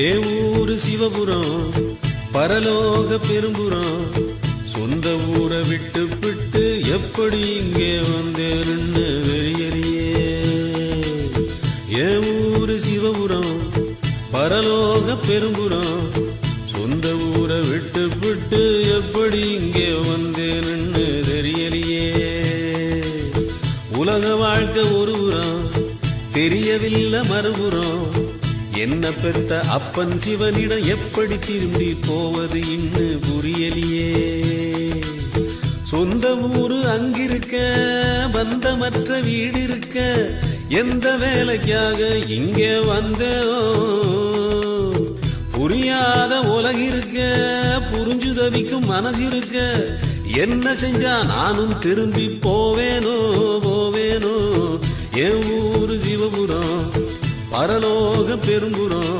ஏ ஊரு சிவபுரம் பரலோக பெரும்புறம் சொந்த ஊரை விட்டு விட்டு எப்படி இங்கே வந்தேன்னு தெரியலையே. ஏ ஊரு சிவபுரம் பரலோக பெரும்புறம் சொந்த ஊரை விட்டு விட்டு எப்படி இங்கே வந்தேன்னு தெரியலையே. உலக வாழ்க்கை ஒரு புறம் தெரியவில்லை மறுபுறம் என்ன பெத்த அப்பன் சிவனிடம் எப்படி திரும்பி போவது இன்னு புரியலையே. சொந்த ஊரு அங்கிருக்க பந்தமற்ற வீடு இருக்க எந்த வேலைக்காக இங்கே வந்தேனோ புரியாத உலகிருக்க புரிஞ்சு தவிக்கும் மனசு இருக்க என்ன செஞ்சா நானும் திரும்பி போவேனோ. என் ஊரு சிவபுரம் பரலோக பெரும்புறம்